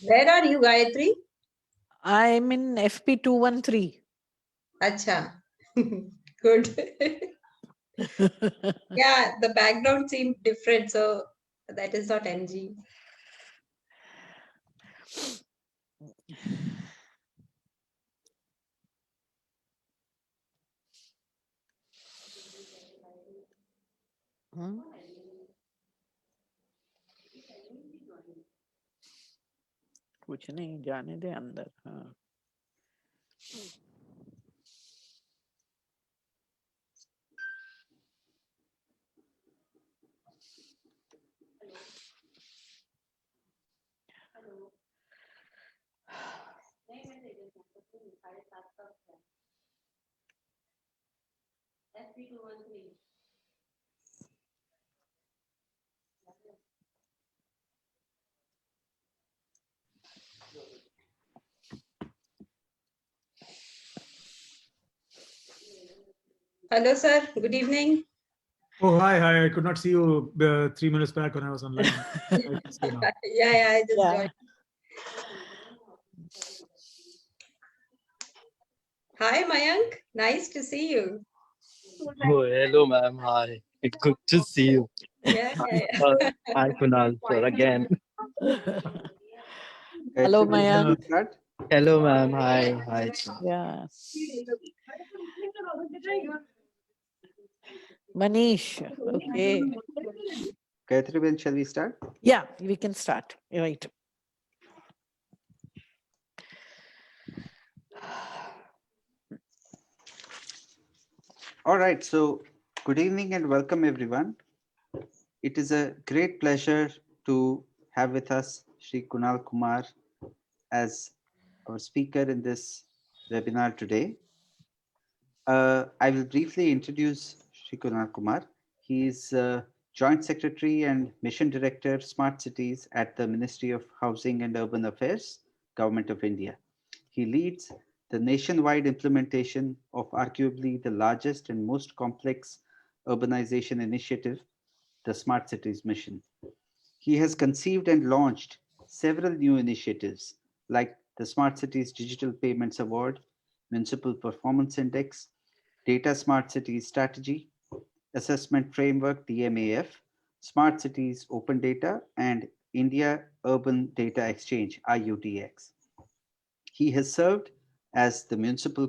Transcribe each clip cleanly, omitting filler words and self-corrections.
Where are you, Gayatri? I'm in FP 213. Acha. Good. Yeah, the background seemed different, so that is not NG. कुछ नहीं जाने दे अंदर. हाँ. Hello, sir. Good evening. Oh, hi. I could not see you 3 minutes back when I was online. I can see now. Yeah, I just joined. Hi, Mayank. Nice to see you. Oh, hello, ma'am. Hi. It's good to see you. Yeah. Hi, Kunal, sir, again. Hello, Mayank. Hello, ma'am. Hi. Hi. Yeah. Manish. Okay. Gayatri, when shall we start? Yeah, we can start. You're right. All right. So, good evening and welcome, everyone. It is a great pleasure to have with us Shri Kunal Kumar as our speaker in this webinar today. I will briefly introduce Shri Kunal Kumar. He is Joint Secretary and Mission Director, Smart Cities at the Ministry of Housing and Urban Affairs, Government of India. He leads the nationwide implementation of arguably the largest and most complex urbanization initiative, the Smart Cities Mission. He has conceived and launched several new initiatives like the Smart Cities Digital Payments Award, Municipal Performance Index, Data Smart Cities Strategy, Assessment Framework DMAF, Smart Cities Open Data, and India Urban Data Exchange IUDX. He has served as the Municipal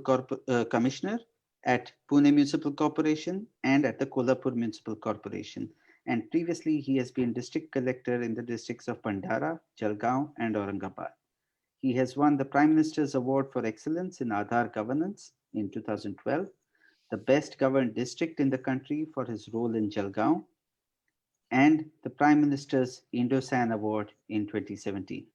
Commissioner at Pune Municipal Corporation and at the Kolhapur Municipal Corporation. And previously, he has been District Collector in the districts of Bhandara, Jalgaon, and Aurangabad. He has won the Prime Minister's Award for Excellence in Aadhaar Governance in 2012, the Best Governed District in the country for his role in Jalgaon, and the Prime Minister's Indosan Award in 2017.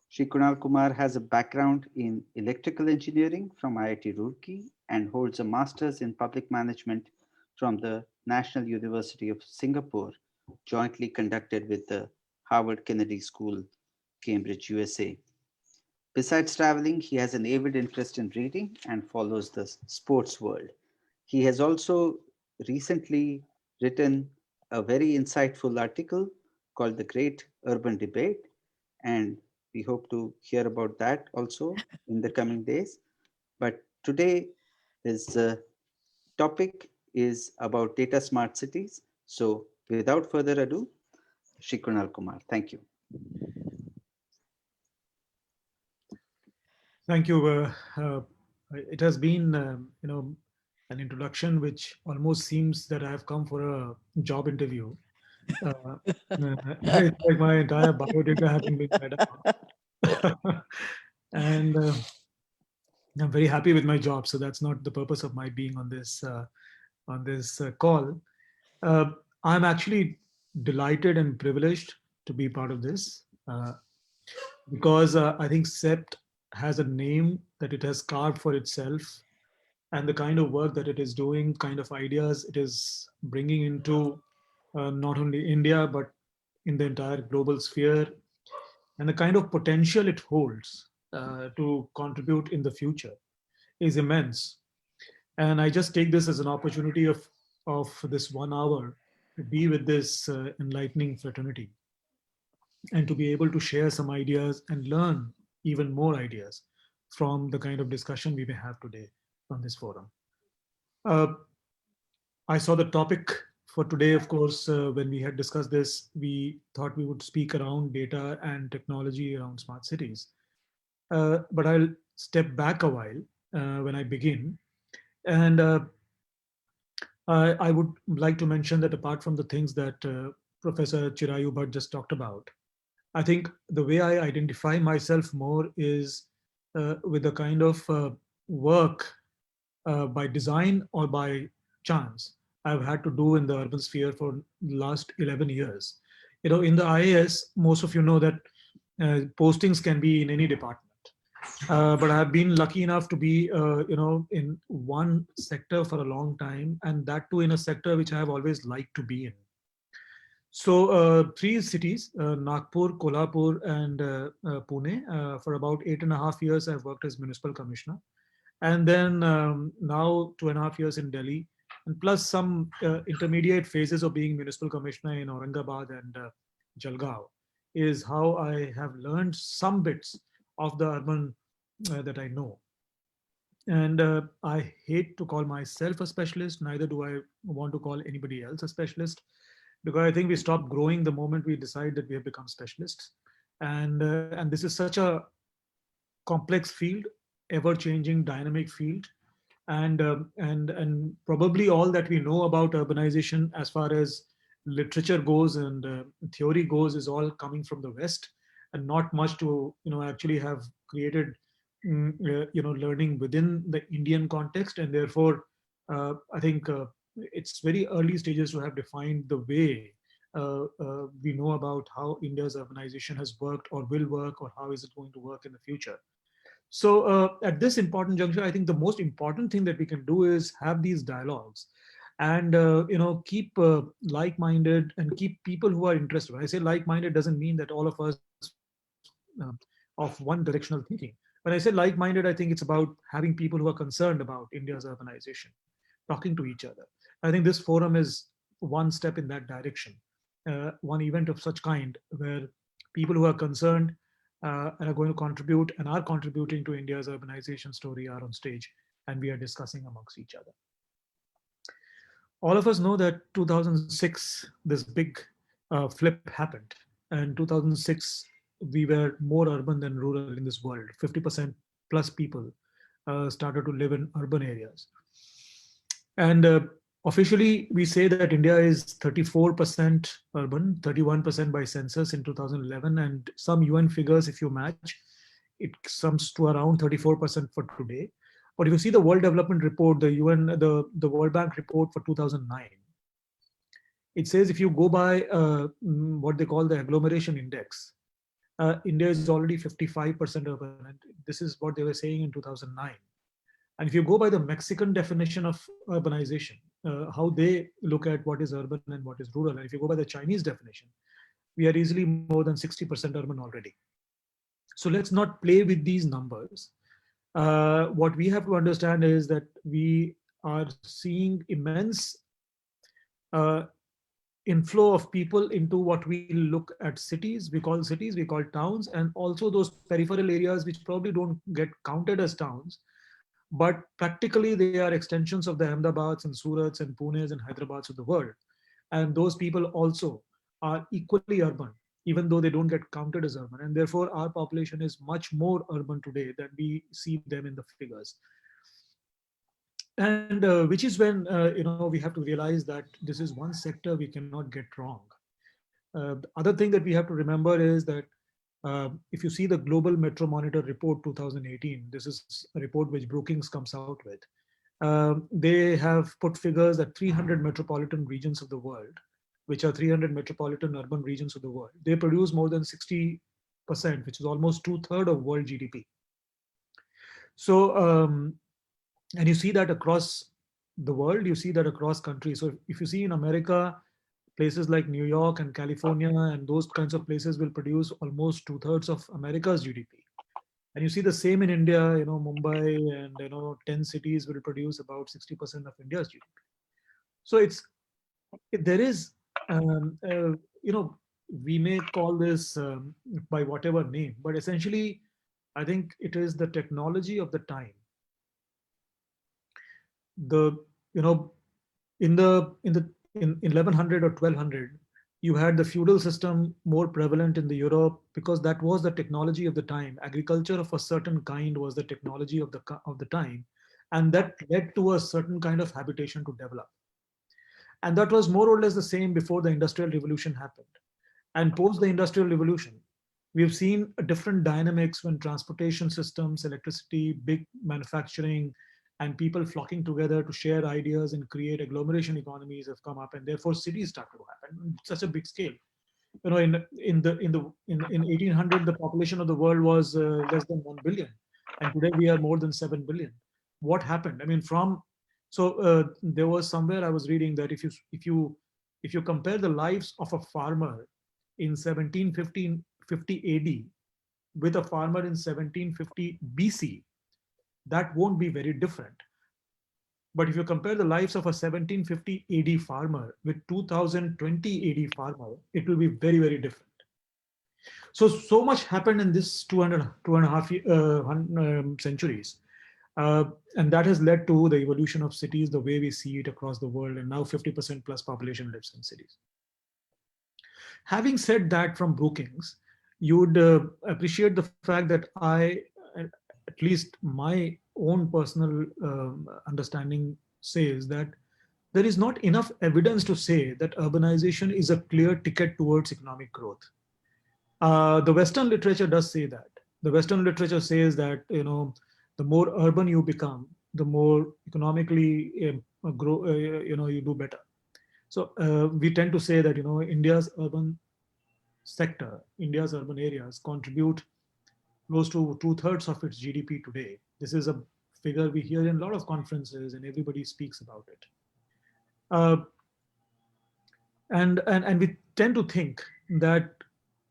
Shri Kunal Kumar has a background in electrical engineering from IIT Roorkee and holds a master's in public management from the National University of Singapore, jointly conducted with the Harvard Kennedy School, Cambridge, USA. Besides traveling, he has an avid interest in reading and follows the sports world. He has also recently written a very insightful article called The Great Urban Debate, and we hope to hear about that also in the coming days. But today, this topic is about data smart cities. So without further ado, Shri Kunal Kumar, thank you. Thank you. It has been, an introduction which almost seems that I have come for a job interview. It's like my entire biodata having been read out. And I'm very happy with my job. So that's not the purpose of my being on this call. I'm actually delighted and privileged to be part of this because I think CEPT has a name that it has carved for itself, and the kind of work that it is doing, kind of ideas it is bringing into not only India but in the entire global sphere, and the kind of potential it holds to contribute in the future is immense. And I just take this as an opportunity of this 1 hour to be with this enlightening fraternity. and to be able to share some ideas and learn even more ideas from the kind of discussion we may have today on this forum. Uh, I saw the topic for today, of course, when we had discussed this, we thought we would speak around data and technology around smart cities. But I'll step back a while when I begin. And I would like to mention that apart from the things that Professor Chirayu Bhatt just talked about, I think the way I identify myself more is with the kind of work by design or by chance I've had to do in the urban sphere for the last 11 years. In the IAS, most of you know that postings can be in any department. But I've been lucky enough to be, in one sector for a long time, and that too in a sector which I have always liked to be in. So three cities, Nagpur, Kolhapur, and Pune. For about 8.5 years, I've worked as municipal commissioner. And then now 2.5 years in Delhi, and plus some intermediate phases of being municipal commissioner in Aurangabad and Jalgaon is how I have learned some bits of the urban that I know. And I hate to call myself a specialist, neither do I want to call anybody else a specialist, because I think we stop growing the moment we decide that we have become specialists. And this is such a complex field, ever-changing, dynamic field, and probably all that we know about urbanization as far as literature goes and theory goes is all coming from the West, and not much to actually have created learning within the Indian context, and therefore I think it's very early stages to have defined the way we know about how India's urbanization has worked or will work, or how is it going to work in the future. So at this important juncture, I think the most important thing that we can do is have these dialogues and keep like-minded and keep people who are interested. When I say like-minded, doesn't mean that all of us of one directional thinking. When I say like-minded, I think it's about having people who are concerned about India's urbanization, talking to each other. I think this forum is one step in that direction, one event of such kind where people who are concerned and are going to contribute and are contributing to India's urbanization story are on stage, and we are discussing amongst each other. All of us know that 2006, this big flip happened. And 2006, we were more urban than rural in this world. 50% plus people started to live in urban areas. And officially, we say that India is 34% urban, 31% by census in 2011, and some UN figures, if you match, it comes to around 34% for today. But if you see the World Development Report, the UN, the World Bank report for 2009, it says if you go by what they call the agglomeration index, India is already 55% urban, and this is what they were saying in 2009. And if you go by the Mexican definition of urbanization, how they look at what is urban and what is rural, and if you go by the Chinese definition, we are easily more than 60% urban already. So let's not play with these numbers. What we have to understand is that we are seeing immense inflow of people into what we look at cities, we call towns, and also those peripheral areas which probably don't get counted as towns, but practically they are extensions of the Ahmedabads and Surats and Punes and Hyderabaads of the world. And those people also are equally urban, even though they don't get counted as urban. And therefore, our population is much more urban today than we see them in the figures. And which is when we have to realize that this is one sector we cannot get wrong. The other thing that we have to remember is that if you see the Global Metro Monitor Report 2018, this is a report which Brookings comes out with. They have put figures that 300 metropolitan regions of the world, which are 300 metropolitan urban regions of the world, they produce more than 60%, which is almost 2/3 of world GDP. So, and you see that across the world, you see that across countries. So if you see in America, places like New York and California and those kinds of places will produce almost 2/3 of America's GDP. And you see the same in India, Mumbai and 10 cities will produce about 60% of India's GDP. So there is, we may call this by whatever name, but essentially, I think it is the technology of the time. The you know in 1100 or 1200, you had the feudal system more prevalent in the Europe because that was the technology of the time. Agriculture of a certain kind was the technology of the time, and that led to a certain kind of habitation to develop. And that was more or less the same before the Industrial Revolution happened. And post the Industrial Revolution, we've seen a different dynamics when transportation systems, electricity, big manufacturing, and people flocking together to share ideas and create agglomeration economies have come up, and therefore cities started to happen on such a big scale. In 1800, the population of the world was less than 1 billion, and today we are more than 7 billion. What happened? I mean, there was somewhere I was reading that if you compare the lives of a farmer in 1750 AD with a farmer in 1750 BC, that won't be very different. But if you compare the lives of a 1750 AD farmer with 2020 AD farmer, it will be very, very different. So much happened in this two and a half centuries. And that has led to the evolution of cities the way we see it across the world. And now 50% plus population lives in cities. Having said that, from Brookings, you would appreciate the fact that at least my own personal understanding says that there is not enough evidence to say that urbanization is a clear ticket towards economic growth. The Western literature does say that. The Western literature says that the more urban you become, the more economically you do better. So we tend to say that India's urban sector, India's urban areas contribute close to 2/3 of its GDP today. This is a figure we hear in a lot of conferences, and everybody speaks about it. And we tend to think that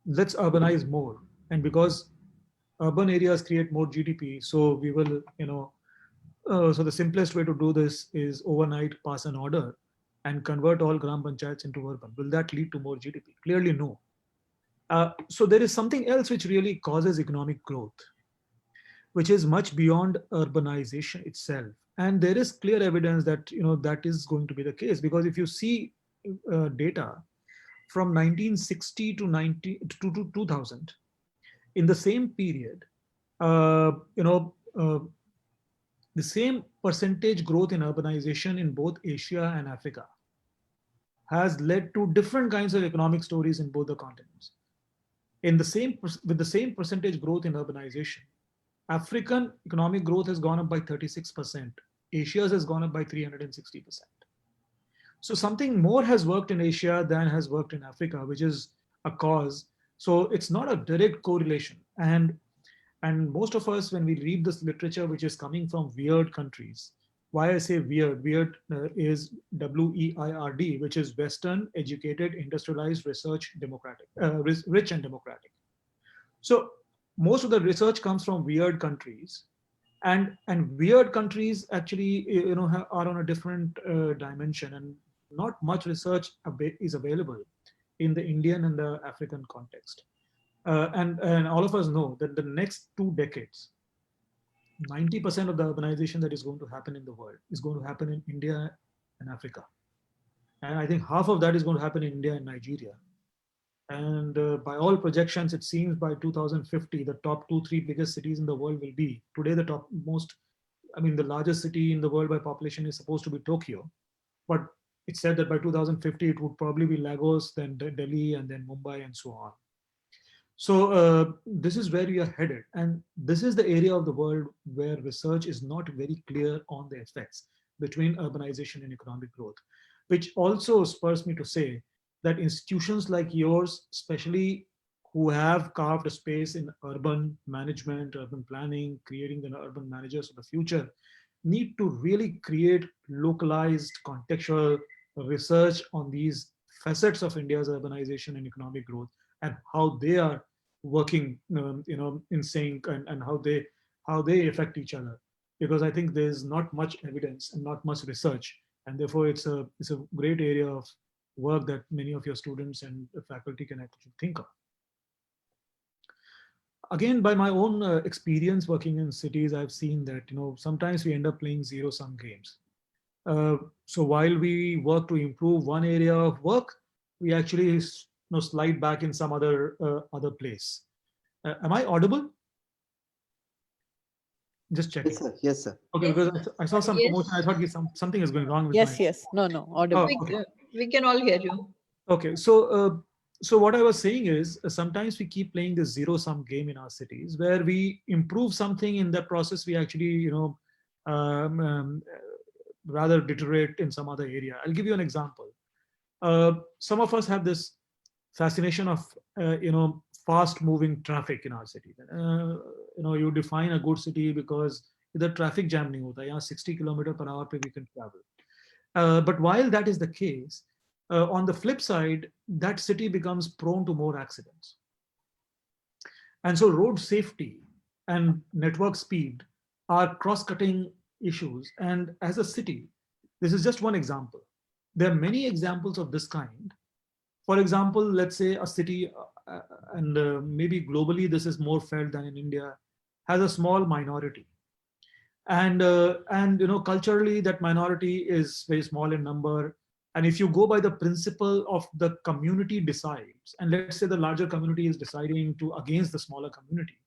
let's urbanize more, and because urban areas create more GDP, so we will, so the simplest way to do this is overnight pass an order and convert all gram panchayats into urban. Will that lead to more GDP? Clearly, no. So there is something else which really causes economic growth, which is much beyond urbanization itself. And there is clear evidence that that is going to be the case, because if you see data from 1960 to 2000, in the same period, the same percentage growth in urbanization in both Asia and Africa has led to different kinds of economic stories in both the continents. With the same percentage growth in urbanization, African economic growth has gone up by 36%. Asia's has gone up by 360%. So something more has worked in Asia than has worked in Africa, which is a cause. So it's not a direct correlation. And most of us, when we read this literature, which is coming from weird countries, why I say weird is WEIRD, which is Western, educated, industrialized, rich and democratic. So most of the research comes from weird countries, and weird countries actually are on a different dimension, and not much research is available in the Indian and the African context. And all of us know that the next 2 decades, 90% of the urbanization that is going to happen in the world is going to happen in India and Africa. And I think half of that is going to happen in India and Nigeria. And by all projections, it seems by 2050, the top 2-3 biggest cities in the world will be, today the largest city in the world by population is supposed to be Tokyo. But it's said that by 2050, it would probably be Lagos, then Delhi, and then Mumbai, and so on. So this is where we are headed. And this is the area of the world where research is not very clear on the effects between urbanization and economic growth, which also spurs me to say that institutions like yours, especially who have carved a space in urban management, urban planning, creating the urban managers of the future, need to really create localized, contextual research on these facets of India's urbanization and economic growth, and how they are working, in sync, and how they affect each other. Because I think there's not much evidence and not much research, and therefore it's a great area of work that many of your students and the faculty can actually think of. Again, by my own experience working in cities, I've seen that sometimes we end up playing zero-sum games. So while we work to improve one area of work, we actually slide back in some other place. Am I audible? Just checking. Yes, sir. Yes, sir. Okay, Yes. because I saw some Yes. commotion. I thought something is going wrong with Yes, my. yes. No, audible. Oh, okay. We can all hear you. Okay, so what I was saying is sometimes we keep playing this zero-sum game in our cities where we improve something in that process. We actually, rather deteriorate in some other area. I'll give you an example. Some of us have this fascination of, fast-moving traffic in our city. You define a good city because the traffic jam nahi hota. Yahan 60 km/h pe we can travel. But while that is the case, on the flip side, that city becomes prone to more accidents. And so road safety and network speed are cross-cutting issues. And as a city, this is just one example. There are many examples of this kind. For example, let's say a city, and maybe globally this is more felt than in India, has a small minority. And culturally, that minority is very small in number. And if you go by the principle of the community decides, and let's say the larger community is deciding to against the smaller community,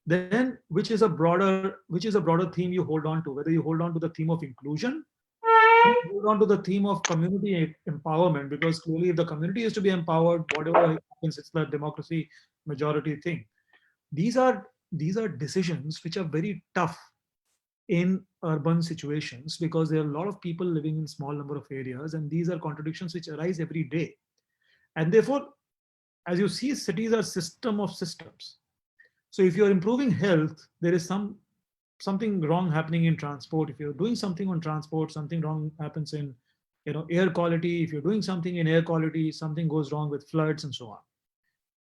then which is a broader theme you hold on to, whether you hold on to the theme of inclusion, or hold on to the theme of community empowerment, because clearly if the community is to be empowered, whatever happens, it's the democracy majority thing. These are decisions which are very tough in urban situations because there are a lot of people living in small number of areas, and these are contradictions which arise every day. And therefore, as you see, cities are system of systems. So if you're improving health, there is something wrong happening in transport. If you're doing something on transport, something wrong happens in air quality. If you're doing something in air quality, something goes wrong with floods and so on.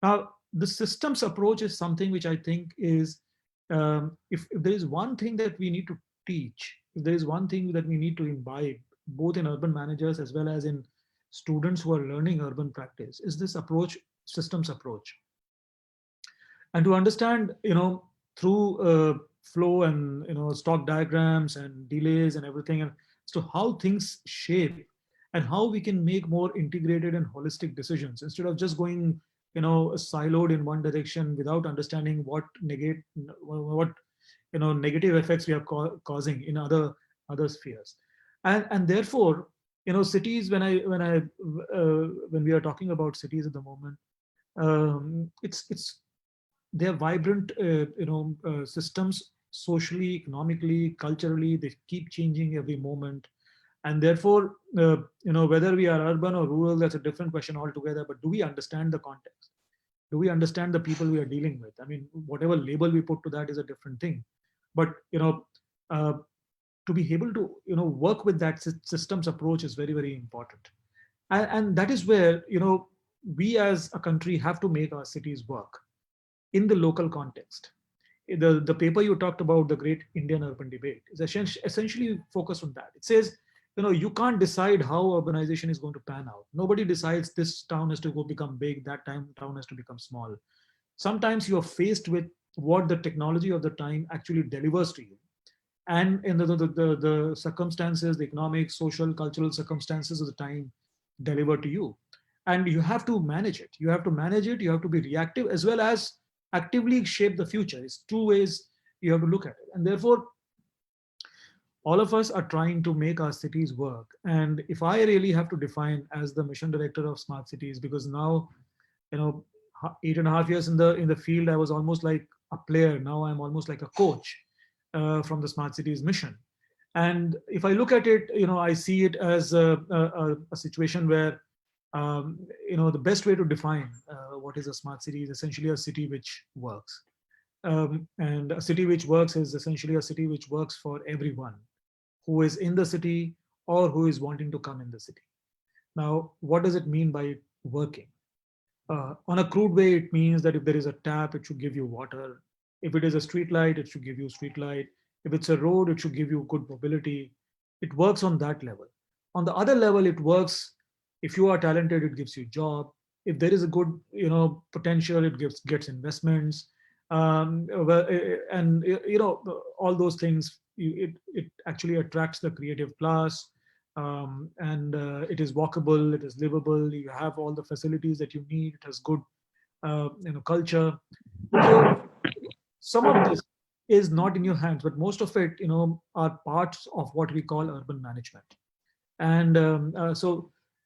Now, the systems approach is something which I think is, if there is one thing that we need to teach, if there is one thing that we need to imbibe, both in urban managers as well as in students who are learning urban practice, is this approach, systems approach. And to understand, through flow and stock diagrams and delays and everything, and so how things shape and how we can make more integrated and holistic decisions instead of just going siloed in one direction without understanding what negative effects we are causing in other spheres. And therefore, cities, when we are talking about cities at the moment, they're vibrant systems, socially, economically, culturally. They keep changing every moment. And therefore, whether we are urban or rural, that's a different question altogether. But do we understand the context? Do we understand the people we are dealing with? I mean, whatever label we put to that is a different thing. But to be able to work with that systems approach is very, very important. And that is where we as a country have to make our cities work in the local context. The paper you talked about, the Great Indian Urban Debate, is essentially focused on that. It says, you can't decide how urbanization is going to pan out. Nobody decides this town has to go become big, that town has to become small. Sometimes you are faced with what the technology of the time actually delivers to you. And in the circumstances, the economic, social, cultural circumstances of the time deliver to you. And you have to manage it. You have to manage it. You have to be reactive as well as actively shape the future. It's two ways you have to look at it. And therefore, all of us are trying to make our cities work. And if I really have to define as the mission director of smart cities, because now, 8.5 years in the field, I was almost like a player. Now I'm almost like a coach from the smart cities mission. And if I look at it, I see it as a situation where, the best way to define what is a smart city is essentially a city which works. And a city which works is essentially a city which works for everyone who is in the city or who is wanting to come in the city. Now, what does it mean by working? On a crude way, it means that if there is a tap, it should give you water. If it is a street light, it should give you street light. If it's a road, it should give you good mobility. It works on that level. On the other level, it works If you are talented, it gives you job. If there is a good, potential, it gets investments. And all those things. It actually attracts the creative class, and it is walkable, it is livable. You have all the facilities that you need. It has good, culture. So some of this is not in your hands, but most of it, are parts of what we call urban management. And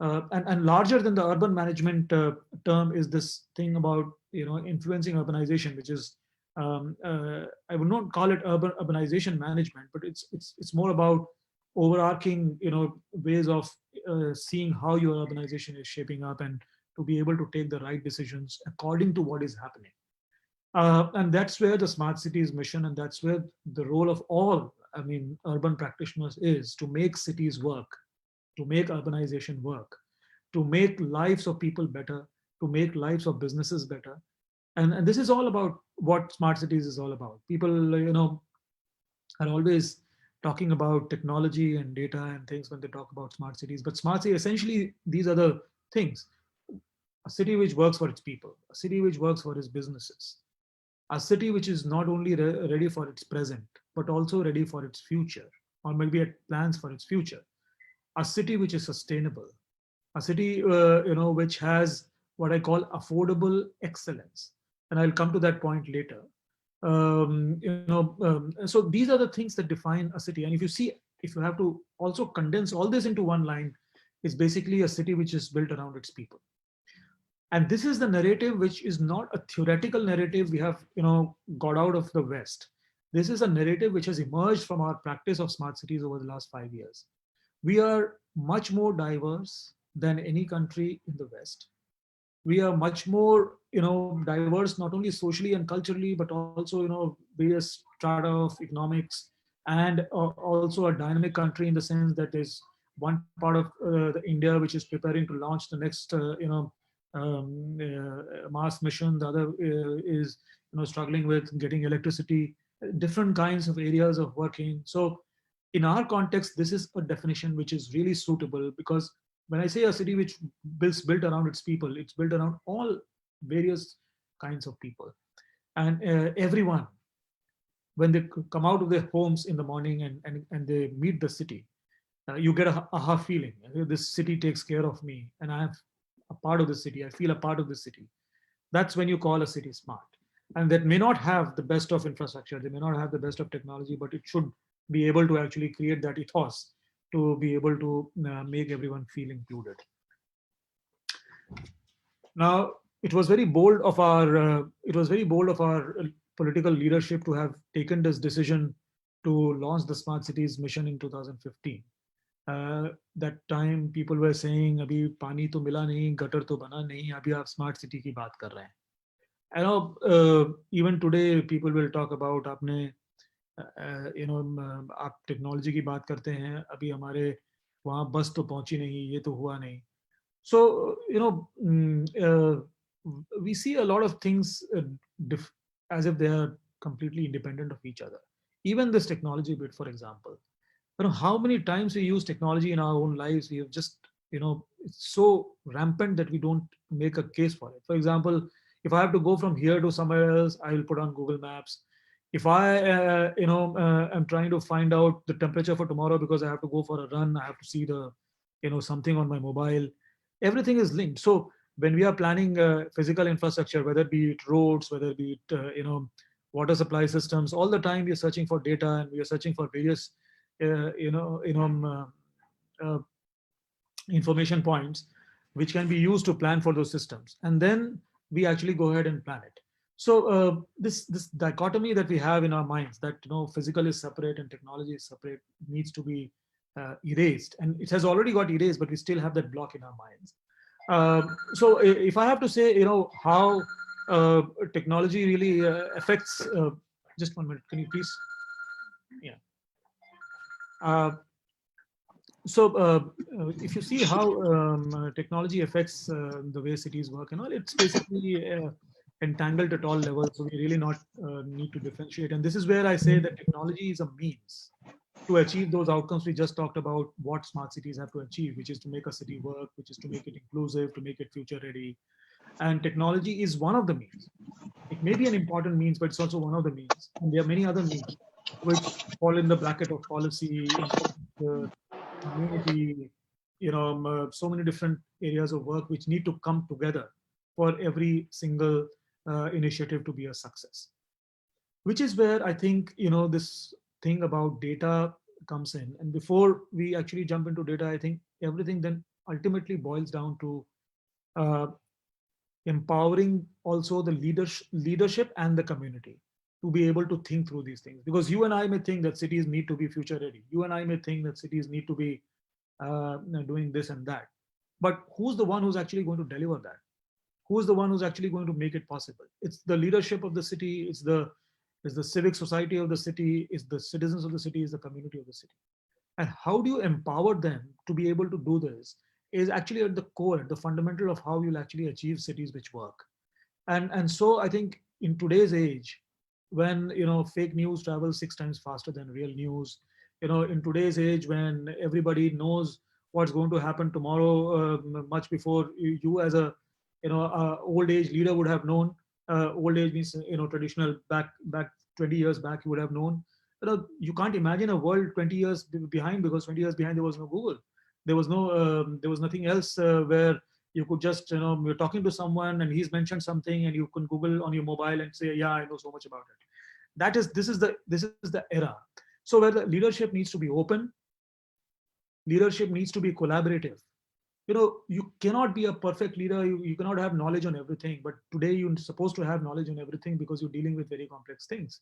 and larger than the urban management term is this thing about influencing urbanization, which is I would not call it urbanization management, but it's more about overarching ways of seeing how your urbanization is shaping up, and to be able to take the right decisions according to what is happening. And that's where the smart cities mission, and that's where the role of all, urban practitioners is to make cities work, to make urbanization work, to make lives of people better, to make lives of businesses better. And this is all about what smart cities is all about. People, are always talking about technology and data and things when they talk about smart cities. But smart city, essentially, these are the things. A city which works for its people, a city which works for its businesses, a city which is not only ready for its present, but also ready for its future, or maybe it plans for its future. A city which is sustainable, a city which has what I call affordable excellence, and I'll come to that point later. So these are the things that define a city. And if you have to also condense all this into one line, it's basically a city which is built around its people. And this is the narrative, which is not a theoretical narrative we have got out of the West. This is a narrative which has emerged from our practice of smart cities over the last 5 years. We are much more diverse than any country in the West. We are much more diverse, not only socially and culturally, but also various strata of economics, and also a dynamic country in the sense that there's one part of the India which is preparing to launch the next Mars mission. The other is struggling with getting electricity. Different kinds of areas of working. So in our context, this is a definition which is really suitable, because when I say a city which is built around its people, it's built around all various kinds of people. And everyone, when they come out of their homes in the morning and they meet the city, you get a aha feeling. This city takes care of me, and I am a part of the city. I feel a part of the city. That's when you call a city smart. And that may not have the best of infrastructure, they may not have the best of technology, but it should be able to actually create that ethos to be able to make everyone feel included. Now, it was very bold of our political leadership to have taken this decision to launch the smart cities mission in 2015. That time people were saying, "Abhi pani to mila nahi, gutter to bana nahi, abhi aap smart city ki baat kar rahe hain." I know even today people will talk about आपने आप technology की बात करते हैं, अभी हमारे वहाँ बस तो पहुंची नहीं, ये तो हुआ नहीं. So we see a lot of things as if they are completely independent of each other. Even this technology bit, for example, how many times we use technology in our own lives, we have just it's so rampant that we don't make a case for it. For example, if I have to go from here to somewhere else, I will put on Google Maps. If I am trying to find out the temperature for tomorrow because I have to go for a run, I have to see the something on my mobile. Everything is linked. So when we are planning physical infrastructure, whether it be it roads, whether it be it water supply systems, all the time we are searching for data, and we are searching for various information points which can be used to plan for those systems, and then we actually go ahead and plan it. So this dichotomy that we have in our minds, that physical is separate and technology is separate, needs to be erased, and it has already got erased, but we still have that block in our minds. So if I have to say, how technology really affects, just 1 minute, can you please? Yeah. So if you see how technology affects the way cities work and all, it's basically entangled at all levels. So we really not need to differentiate. And this is where I say that technology is a means. to achieve those outcomes we just talked about, what smart cities have to achieve, which is to make a city work, which is to make it inclusive, to make it future ready. And technology is one of the means. It may be an important means, but it's also one of the means. And there are many other means which fall in the bracket of policy, infrastructure, community, so many different areas of work which need to come together for every single initiative to be a success. Which is where I think, this thing about data comes in. And before we actually jump into data, I think everything then ultimately boils down to uh, empowering also the leadership and the community to be able to think through these things. Because you and I may think that cities need to be future ready. You and I may think that cities need to be doing this and that. But who's the one who's actually going to deliver that? Who's the one who's actually going to make it possible? It's the leadership of the city. It's the civic society of the city. It's the citizens of the city. It's the community of the city. And how do you empower them to be able to do this is actually at the core, the fundamental of how you'll actually achieve cities which work. And so I think in today's age, when fake news travels 6 times faster than real news, in today's age when everybody knows what's going to happen tomorrow much before you as a old age leader would have known. Old age means traditional back 20 years back you would have known. You can't imagine a world 20 years behind, because 20 years behind there was no Google, there was nothing else where you could just you're talking to someone and he's mentioned something and you can Google on your mobile and say, yeah, I know so much about it. This is the era. So where the leadership needs to be open, leadership needs to be collaborative. You cannot be a perfect leader. You cannot have knowledge on everything, but today you're supposed to have knowledge on everything because you're dealing with very complex things.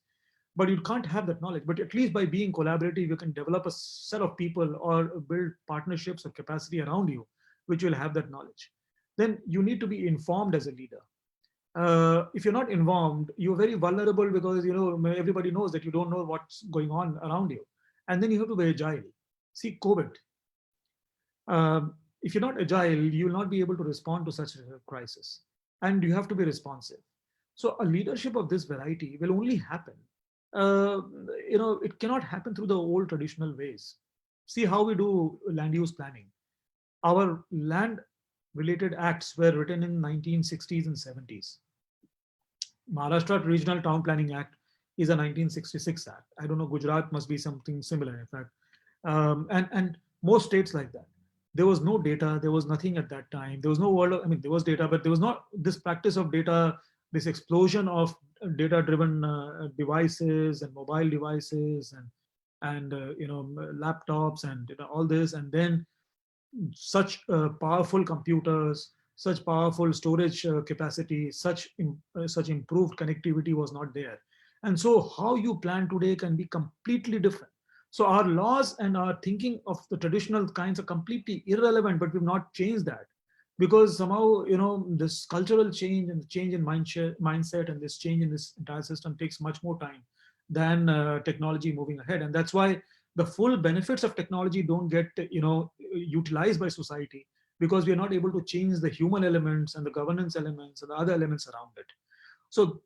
But you can't have that knowledge. But at least by being collaborative, you can develop a set of people or build partnerships or capacity around you, which will have that knowledge. Then you need to be informed as a leader. If you're not informed, you're very vulnerable because everybody knows that you don't know what's going on around you. And then you have to be agile. See, COVID. If you're not agile, you will not be able to respond to such a crisis. And you have to be responsive. So a leadership of this variety will only happen. It cannot happen through the old traditional ways. See how we do land use planning. Our land related acts were written in 1960s and 70s. Maharashtra Regional Town Planning Act is a 1966 act. I don't know, Gujarat must be something similar, in fact. And most states like that. There was no data, there was nothing at that time. There was no there was data, but there was not this practice of data, this explosion of data-driven devices and mobile devices and laptops and all this, and then such powerful computers, such powerful storage capacity, such improved connectivity was not there. And so how you plan today can be completely different. So our laws and our thinking of the traditional kinds are completely irrelevant, but we've not changed that because somehow, this cultural change and change in mindset and this change in this entire system takes much more time than technology moving ahead. And that's why the full benefits of technology don't get, utilized by society, because we are not able to change the human elements and the governance elements and the other elements around it. So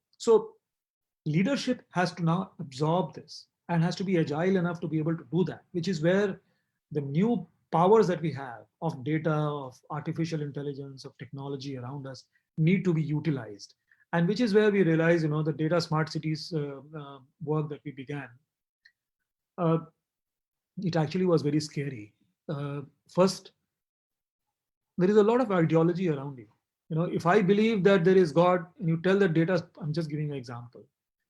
leadership has to now absorb this and has to be agile enough to be able to do that, which is where the new powers that we have of data, of artificial intelligence, of technology around us need to be utilized. And which is where we realize, the data smart cities work that we began. It actually was very scary. First, there is a lot of ideology around you. If I believe that there is God and you tell that data, I'm just giving an example.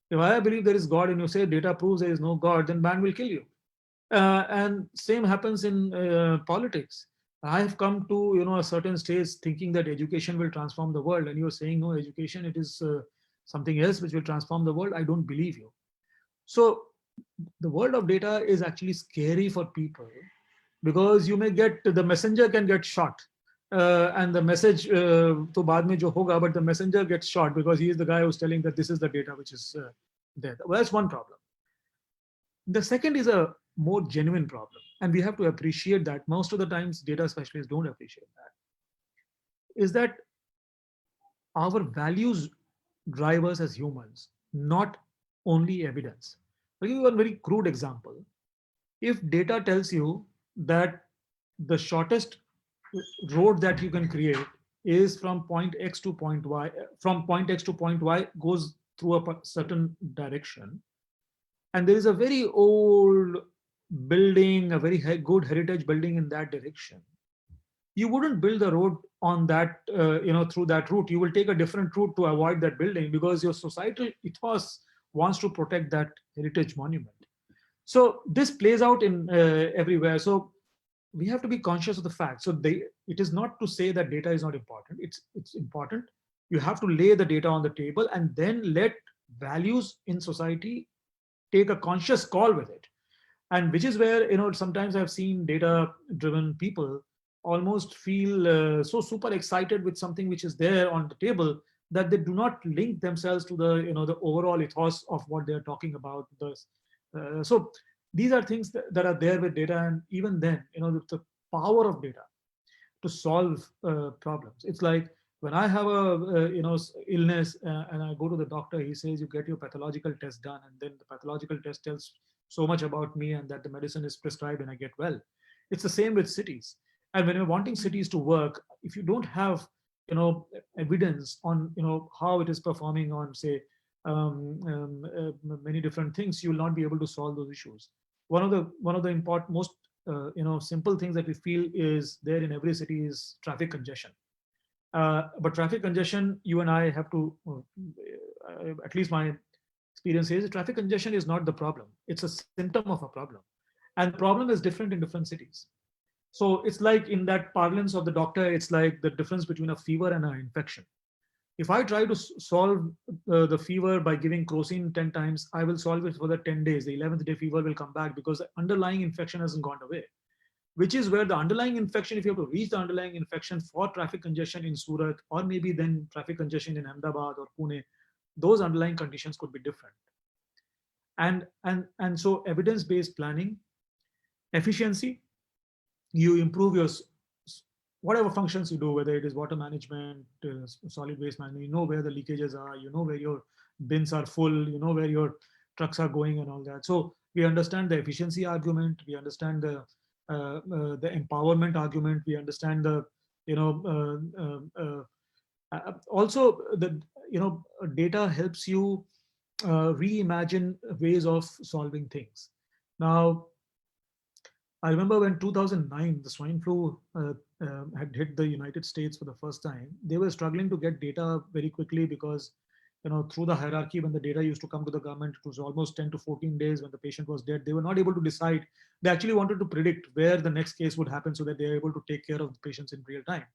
If I believe there is God and you say data proves there is no God, then man will kill you. And same happens in politics. I have come to a certain stage thinking that education will transform the world, and you're saying no, education, it is something else which will transform the world. I don't believe you. So the world of data is actually scary for people because you may get, the messenger can get shot. And the message to baad mein jo hoga, but the messenger gets shot because he is the guy who's telling that this is the data which is there. Well, that's one problem. The second is a more genuine problem, and we have to appreciate that. Most of the times data specialists don't appreciate that. Is that our values drive us as humans, not only evidence. I'll give you one very crude example. If data tells you that the shortest road that you can create is from point X to point Y, from point X to point Y goes through a certain direction, and there is a very old building, a very good heritage building in that direction, you wouldn't build the road on that, through that route. You will take a different route to avoid that building because your societal ethos wants to protect that heritage monument. So this plays out in everywhere. So we have to be conscious of the fact. So it is not to say that data is not important. It's important. You have to lay the data on the table and then let values in society take a conscious call with it. And which is where, sometimes I've seen data driven people almost feel so super excited with something which is there on the table that they do not link themselves to the overall ethos of what they're talking about. So these are things that are there with data, and even then, the power of data to solve problems. It's like when I have a illness and I go to the doctor, he says you get your pathological test done, and then the pathological test tells so much about me and that the medicine is prescribed and I get well. It's the same with cities. And when you're wanting cities to work, if you don't have evidence on how it is performing on, say, many different things, you will not be able to solve those issues. One of the important, most simple things that we feel is there in every city is traffic congestion. But traffic congestion, you and I have to, at least my experience is, traffic congestion is not the problem. It's a symptom of a problem. And the problem is different in different cities. So it's like, in that parlance of the doctor, it's like the difference between a fever and an infection. If I try to solve the fever by giving crocin 10 times, I will solve it for the 10 days. The 11th day fever will come back because the underlying infection hasn't gone away. Which is where the underlying infection, if you have to reach the underlying infection for traffic congestion in Surat, or maybe then traffic congestion in Ahmedabad or Pune, those underlying conditions could be different. And so evidence-based planning, efficiency, you improve your whatever functions you do, whether it is water management, solid waste management, you know where the leakages are, you know where your bins are full, you know where your trucks are going and all that. So we understand the efficiency argument, we understand the empowerment argument, we understand the also the data helps you reimagine ways of solving things. Now, I remember when 2009 the swine flu had hit the United States for the first time. They were struggling to get data very quickly because through the hierarchy, when the data used to come to the government, it was almost 10 to 14 days when the patient was dead. They were not able to decide. They actually wanted to predict where the next case would happen so that they are able to take care of the patients in real time.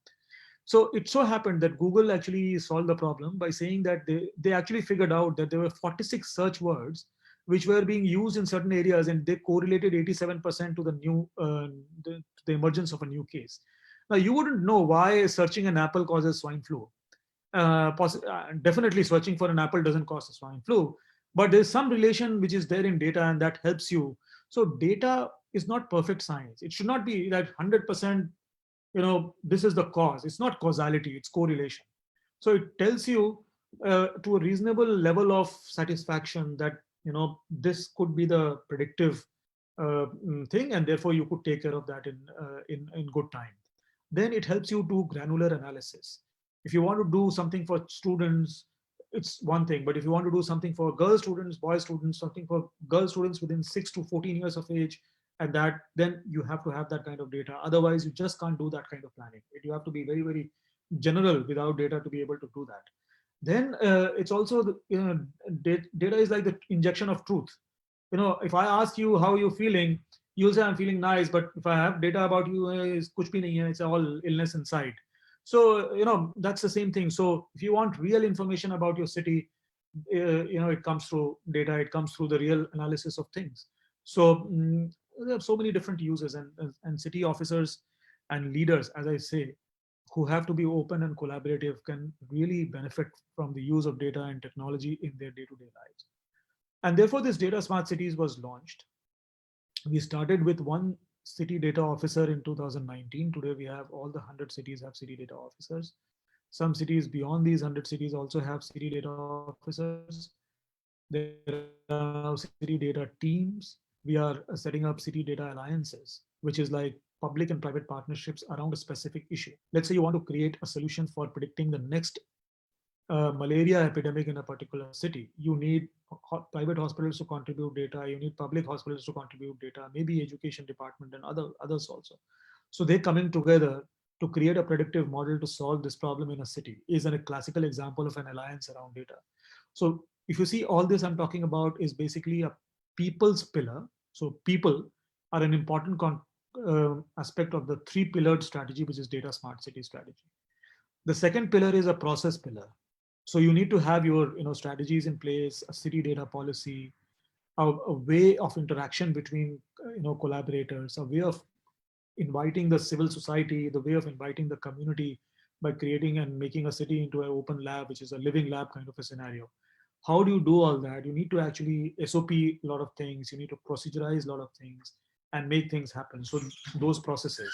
So it so happened that Google actually solved the problem by saying that they actually figured out that there were 46 search words which were being used in certain areas, and they correlated 87% to the new the emergence of a new case. Now, you wouldn't know why searching an apple causes swine flu. Definitely searching for an apple doesn't cause a swine flu, but there's some relation which is there in data, and that helps you. So data is not perfect science. It should not be that 100%, this is the cause. It's not causality, it's correlation. So it tells you to a reasonable level of satisfaction that, this could be the predictive thing, and therefore you could take care of that in good time. Then it helps you do granular analysis. If you want to do something for students, it's one thing. But if you want to do something for girl students, boy students, something for girl students within 6 to 14 years of age, and that, then you have to have that kind of data. Otherwise, you just can't do that kind of planning. You have to be very, very general without data to be able to do that. Then it's also, data is like the injection of truth. If I ask you how you're feeling, you'll say I'm feeling nice, but if I have data about you, it's kuch bhi nahi hai, it's all illness inside. So, that's the same thing. So if you want real information about your city, it comes through data, it comes through the real analysis of things. So there are so many different users, and city officers and leaders, as I say, who have to be open and collaborative, can really benefit from the use of data and technology in their day-to-day lives. And therefore, this Data Smart Cities was launched. We started with one city data officer in 2019. Today, we have all the 100 cities have city data officers. Some cities beyond these 100 cities also have city data officers. There are now city data teams. we are setting up city data alliances, which is like public and private partnerships around a specific issue. Let's say you want to create a solution for predicting the next malaria epidemic in a particular city. You need private hospitals to contribute data. You need public hospitals to contribute data. Maybe education department and others also. So they're coming together to create a predictive model to solve this problem in a city. Is a classical example of an alliance around data. So if you see, all this I'm talking about is basically a people's pillar. So people are an important aspect of the three-pillared strategy, which is data smart city strategy. The second pillar is a process pillar. So you need to have your strategies in place, a city data policy, a way of interaction between collaborators, a way of inviting the civil society, the way of inviting the community by creating and making a city into an open lab, which is a living lab kind of a scenario. How do you do all that? You need to actually SOP a lot of things. You need to procedurize a lot of things and make things happen. So those processes.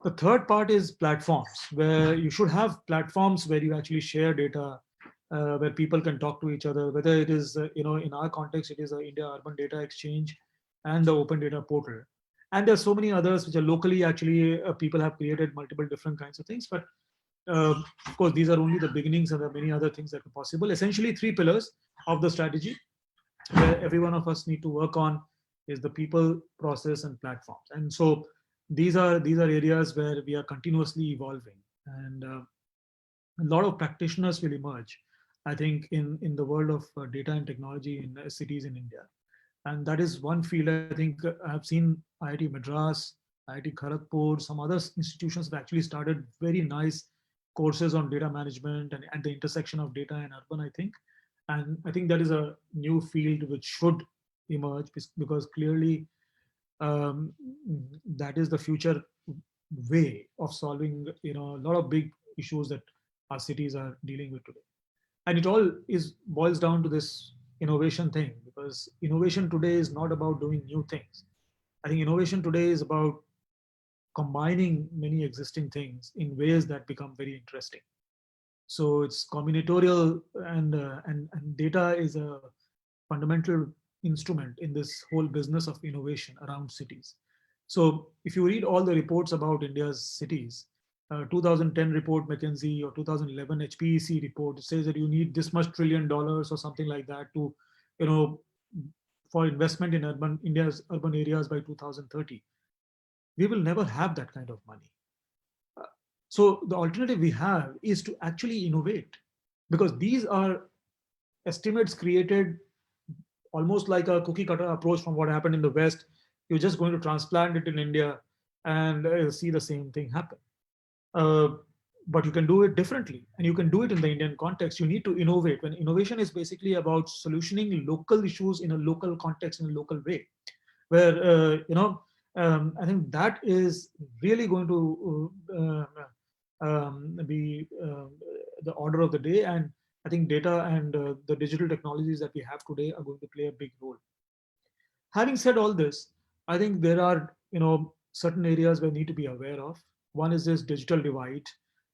The third part is platforms, where you should have platforms where you actually share data, where people can talk to each other, whether it is, in our context, it is the India Urban Data Exchange and the Open Data Portal. And there's so many others which are locally, actually, people have created multiple different kinds of things. But of course, these are only the beginnings, and there are many other things that are possible. Essentially, three pillars of the strategy where every one of us need to work on is the people, process, and platforms. And so these are areas where we are continuously evolving, and a lot of practitioners will emerge, I think, in the world of data and technology in cities in India. And that is one field. I think I've seen IIT Madras, IIT Kharagpur, some other institutions have actually started very nice courses on data management and at the intersection of data and urban, I think. And I think that is a new field which should emerge, because clearly that is the future way of solving a lot of big issues that our cities are dealing with today. And it all boils down to this innovation thing, because innovation today is not about doing new things. I think innovation today is about combining many existing things in ways that become very interesting. So it's combinatorial, and data is a fundamental instrument in this whole business of innovation around cities. So if you read all the reports about India's cities, 2010 report McKinsey or 2011 HPEC report, it says that you need this much $1 trillion or something like that to, for investment in India's urban areas by 2030. We will never have that kind of money. So the alternative we have is to actually innovate, because these are estimates created almost like a cookie cutter approach from what happened in the West. You're just going to transplant it in India and see the same thing happen. But you can do it differently, and you can do it in the Indian context. You need to innovate. When innovation is basically about solutioning local issues in a local context, in a local way, where I think that is really going to be the order of the day. And I think data and the digital technologies that we have today are going to play a big role. Having said all this, I think there are certain areas we need to be aware of. One is this digital divide.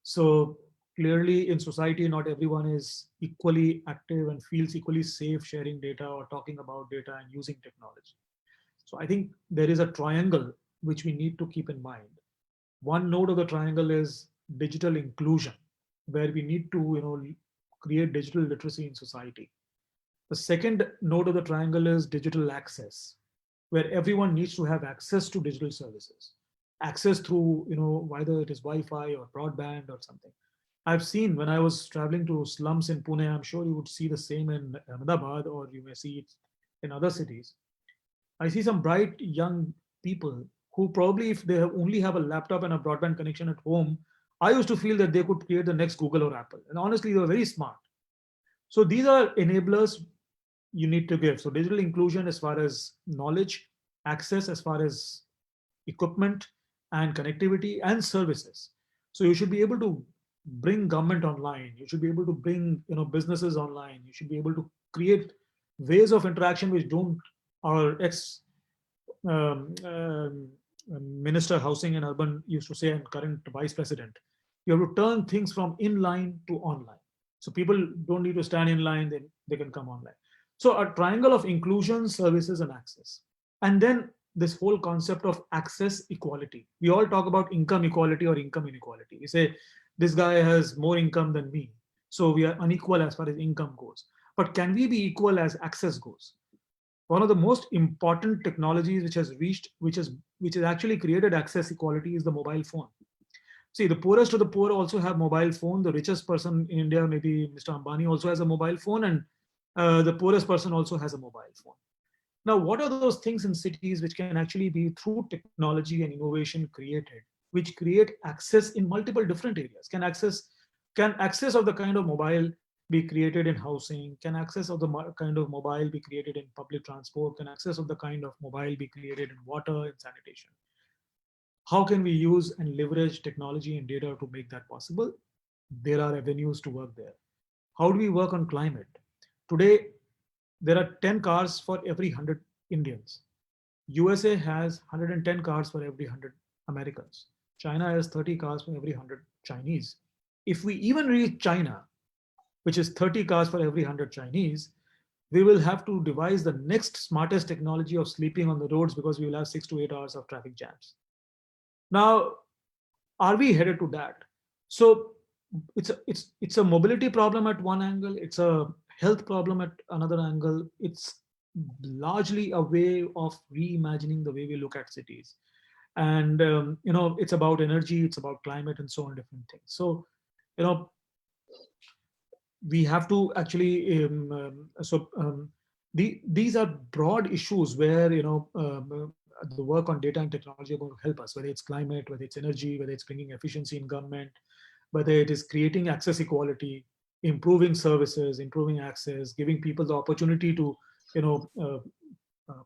So clearly in society, not everyone is equally active and feels equally safe sharing data or talking about data and using technology. So I think there is a triangle which we need to keep in mind. One node of the triangle is digital inclusion, where we need to create digital literacy in society. The second node of the triangle is digital access, where everyone needs to have access to digital services, access through whether it is Wi-Fi or broadband or something. I've seen, when I was traveling to slums in Pune, I'm sure you would see the same in Ahmedabad, or you may see it in other cities. I see some bright young people who probably, if they only have a laptop and a broadband connection at home, I used to feel that they could create the next Google or Apple. And honestly, they were very smart. So these are enablers you need to give. So digital inclusion as far as knowledge, access as far as equipment and connectivity and services. So you should be able to bring government online. You should be able to bring businesses online. You should be able to create ways of interaction which don't. Our ex Minister Housing and Urban used to say, and current Vice President, you have to turn things from inline to online. So people don't need to stand in line, they can come online. So a triangle of inclusion, services, and access. And then this whole concept of access equality. We all talk about income equality or income inequality. We say this guy has more income than me, so we are unequal as far as income goes. But can we be equal as access goes? One of the most important technologies which has actually created access equality is the mobile phone. See, the poorest of the poor also have mobile phone. The richest person in India, maybe Mr. Ambani, also has a mobile phone, and the poorest person also has a mobile phone. Now, what are those things in cities which can actually be through technology and innovation created, which create access in multiple different areas? Can access of the kind of mobile be created in housing? Can access of the kind of mobile be created in public transport? Can access of the kind of mobile be created in water and sanitation? How can we use and leverage technology and data to make that possible? There are avenues to work there. How do we work on climate? Today, there are 10 cars for every 100 Indians. USA has 110 cars for every 100 Americans. China has 30 cars for every 100 Chinese. If we even reach China, which is 30 cars for every 100 Chinese, we will have to devise the next smartest technology of sleeping on the roads because we will have 6 to 8 hours of traffic jams. Now, are we headed to that? So it's a mobility problem at one angle, it's a health problem at another angle. It's largely a way of reimagining the way we look at cities. And it's about energy, it's about climate, and so on, different things. So you know we have to actually these are broad issues where the work on data and technology are going to help us, whether it's climate, whether it's energy, whether it's bringing efficiency in government, whether it is creating access equality, improving services, improving access, giving people the opportunity to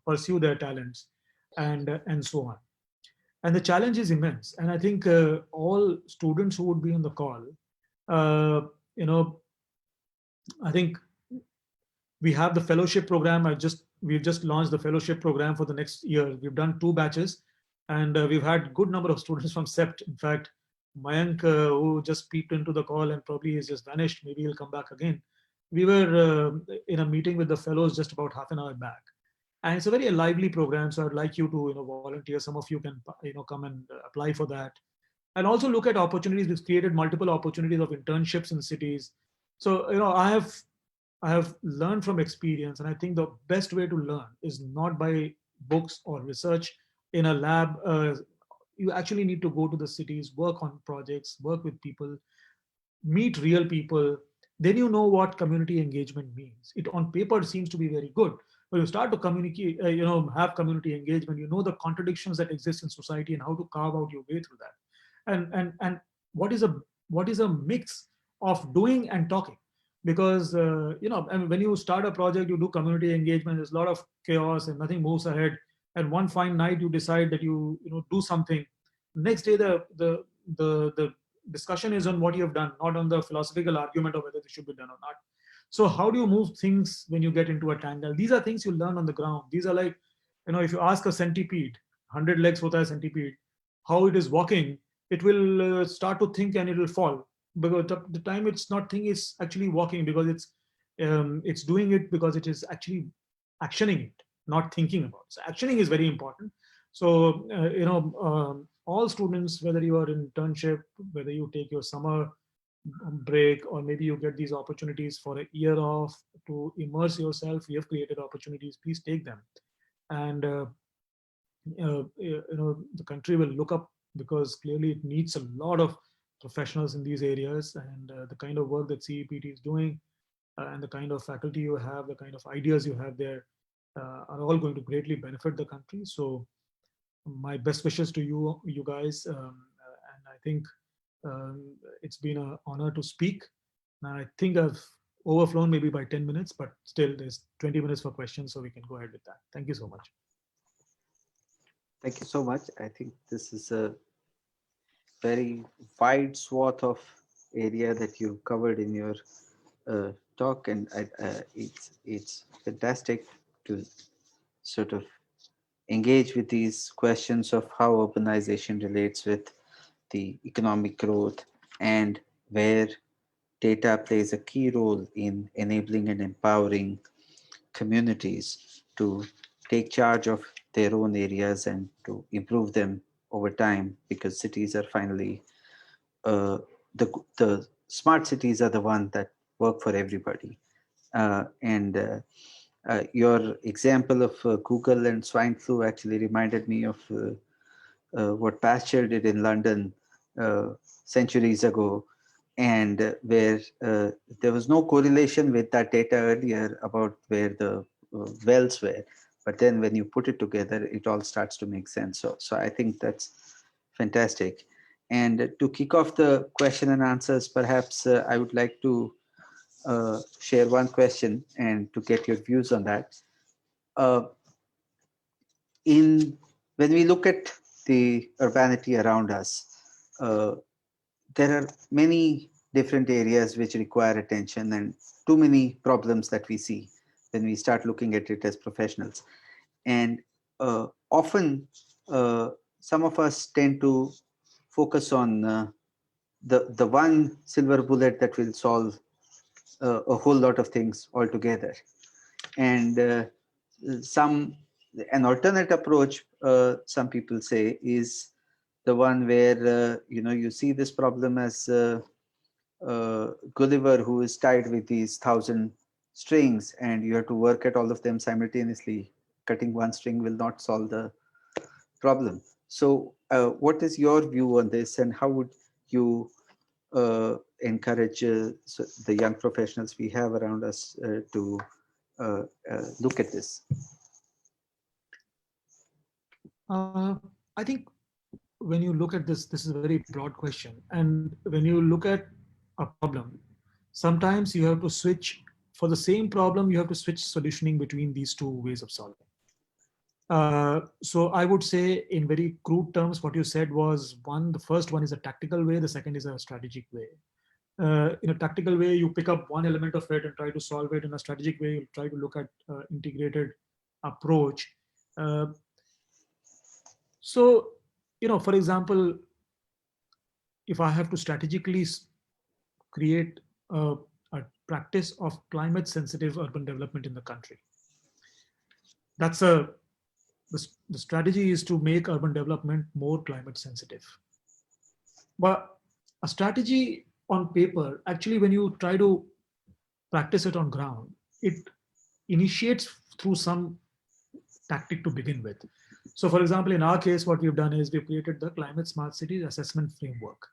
pursue their talents, and so on. And the challenge is immense. And I think all students who would be on the call, I think we have the fellowship program. We've just launched the fellowship program for the next year. We've done 2 batches, and we've had good number of students from CEPT. In fact, Mayank, who just peeped into the call and probably has just vanished, maybe he'll come back again. We were in a meeting with the fellows just about half an hour back, and it's a very lively program. So I'd like you to volunteer. Some of you can come and apply for that, and also look at opportunities. We've created multiple opportunities of internships in cities. So I have learned from experience, and I think the best way to learn is not by books or research in a lab. You actually need to go to the cities, work on projects, work with people, meet real people. Then you know what community engagement means. It on paper seems to be very good, but you start to communicate, have community engagement. You know the contradictions that exist in society and how to carve out your way through that. And what is a mix of doing and talking? Because when you start a project, you do community engagement, there's a lot of chaos and nothing moves ahead, and one fine night you decide that you do something. Next day the discussion is on what you have done, not on the philosophical argument of whether this should be done or not. So how do you move things when you get into a tangle? These are things you learn on the ground. These are like, if you ask a centipede, 100 legs hota hai centipede, how it is walking, it will start to think and it will fall. Because the time it's not thinking, it's actually walking, because it's doing it because it is actually actioning it, not thinking about it. So actioning is very important. So all students, whether you are in internship, whether you take your summer break, or maybe you get these opportunities for a year off to immerse yourself, we have created opportunities. Please take them, and the country will look up, because clearly it needs a lot of professionals in these areas, and the kind of work that CEPT is doing, and the kind of faculty you have, the kind of ideas you have there, are all going to greatly benefit the country. So my best wishes to you guys, and I think it's been an honor to speak. Now, I think I've overflown maybe by 10 minutes, but still there's 20 minutes for questions, so we can go ahead with that. Thank you so much. Thank you so much. I think this is a very wide swath of area that you've covered in your talk, and it's fantastic to sort of engage with these questions of how urbanization relates with the economic growth, and where data plays a key role in enabling and empowering communities to take charge of their own areas and to improve them over time, because cities are finally the smart cities are the ones that work for everybody. Your example of Google and swine flu actually reminded me of what Pasteur did in London centuries ago, and where there was no correlation with that data earlier about where the wells were. But then when you put it together, it all starts to make sense. So I think that's fantastic. And to kick off the question and answers, perhaps I would like to share one question and to get your views on that. When we look at the urbanity around us, there are many different areas which require attention and too many problems that we see when we start looking at it as professionals. And often some of us tend to focus on the one silver bullet that will solve a whole lot of things altogether. And an alternate approach, some people say, is the one where you see this problem as Gulliver, who is tied with these 1,000 strings, and you have to work at all of them simultaneously. Cutting one string will not solve the problem. So what is your view on this, and how would you encourage the young professionals we have around us to look at this? I think when you look at this is a very broad question. And when you look at a problem, sometimes you have to switch. For the same problem, you have to switch solutioning between these two ways of solving. So I would say, in very crude terms, what you said was the first one is a tactical way, the second is a strategic way. In a tactical way, you pick up one element of it and try to solve it. In a strategic way, you try to look at integrated approach. So, for example, if I have to strategically create a practice of climate sensitive urban development in the country, the strategy is to make urban development more climate sensitive. But a strategy on paper, actually, when you try to practice it on ground, it initiates through some tactic to begin with. So for example, in our case, what we've done is we've created the Climate Smart Cities Assessment Framework.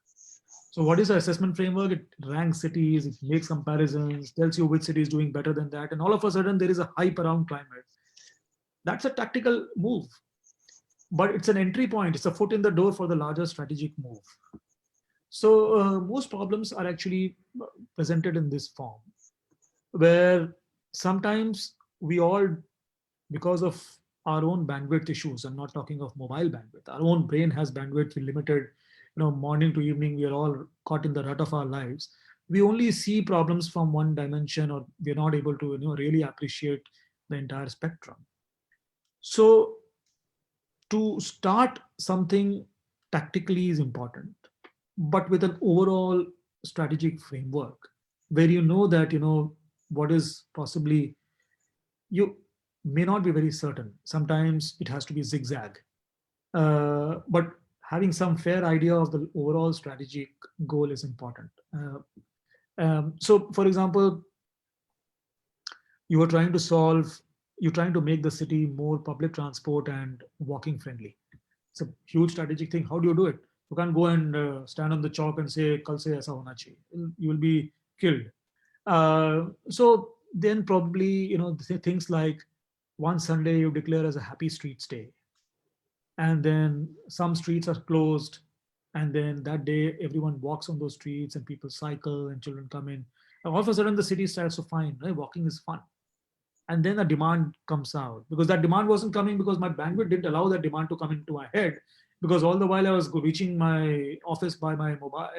So what is the assessment framework? It ranks cities, it makes comparisons, tells you which city is doing better than that. And all of a sudden there is a hype around climate. That's a tactical move, but it's an entry point. It's a foot in the door for the larger strategic move. So most problems are actually presented in this form, where sometimes we all, because of our own bandwidth issues, I'm not talking of mobile bandwidth, our own brain has bandwidth limited, morning to evening, we are all caught in the rut of our lives. We only see problems from one dimension, or we're not able to really appreciate the entire spectrum. So to start something tactically is important, but with an overall strategic framework where that what is possibly, you may not be very certain. Sometimes it has to be zigzag, but having some fair idea of the overall strategic goal is important. So for example, you're trying to make the city more public transport and walking friendly. It's a huge strategic thing. How do you do it? You can't go and stand on the chalk and say, "Kal se aisa hona chahiye." You will be killed. So then probably, things like one Sunday you declare as a happy streets day, and then some streets are closed, and then that day everyone walks on those streets and people cycle and children come in. And all of a sudden the city starts to find, right, walking is fun. And then a demand comes out, because that demand wasn't coming because my bandwidth didn't allow that demand to come into my head, because all the while I was reaching my office by my mobile,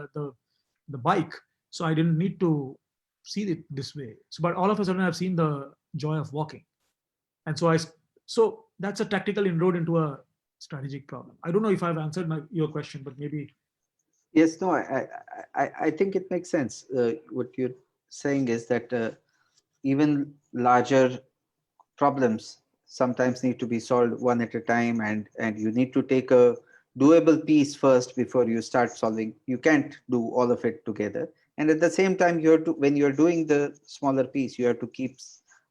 the bike. So I didn't need to see it this way. So, but all of a sudden I've seen the joy of walking. And so that's a tactical inroad into a strategic problem. I don't know if I've answered your question, but maybe. Yes, no, I think it makes sense. What you're saying is that even larger problems sometimes need to be solved one at a time, and you need to take a doable piece first before you start solving. You can't do all of it together. And at the same time, when you're doing the smaller piece, you have to keep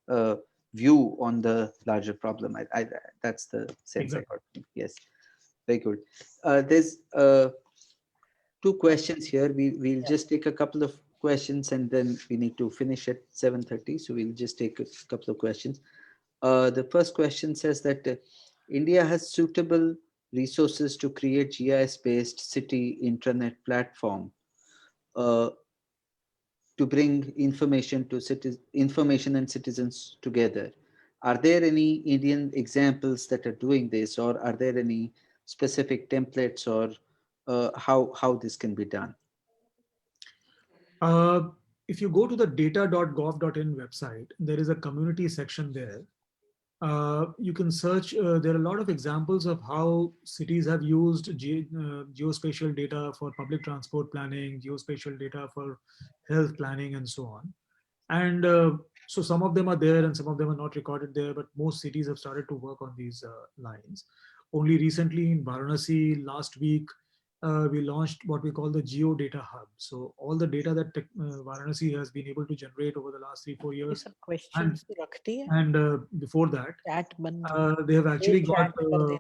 a view on the larger problem. That's the sense I Exactly. got. Yes, very good. There's two questions here. We'll just take a couple of questions, and then we need to finish at 7:30. So we'll just take a couple of questions. The first question says that India has suitable resources to create GIS-based city intranet platform to bring information and citizens together. Are there any Indian examples that are doing this, or are there any specific templates, or how this can be done? If you go to the data.gov.in website, there is a community section there. You can search, there are a lot of examples of how cities have used geospatial data for public transport planning, geospatial data for health planning, and so on. And so some of them are there and some of them are not recorded there, but most cities have started to work on these lines. Only recently in Varanasi last week, we launched what we call the Geo Data Hub. So all the data that Varanasi has been able to generate over the last 3-4 ये years, सब questions रखती है and before that, chat बंद they have actually got chat कर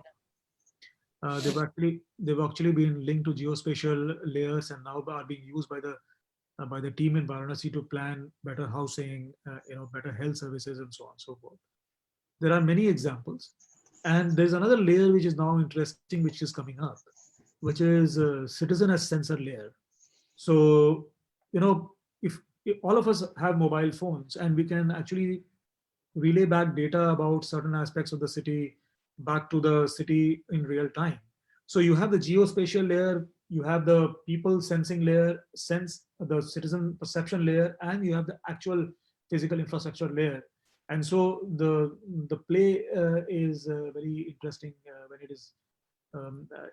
देना they've actually been linked to geospatial layers and now are being used by the team in Varanasi to plan better housing, better health services, and so on and so forth. There are many examples, and there's another layer which is now interesting, which is coming up, which is citizen as sensor layer. So, if all of us have mobile phones and we can actually relay back data about certain aspects of the city back to the city in real time. So you have the geospatial layer, you have the people sensing layer, the citizen perception layer, and you have the actual physical infrastructure layer. And so the play is very interesting when it is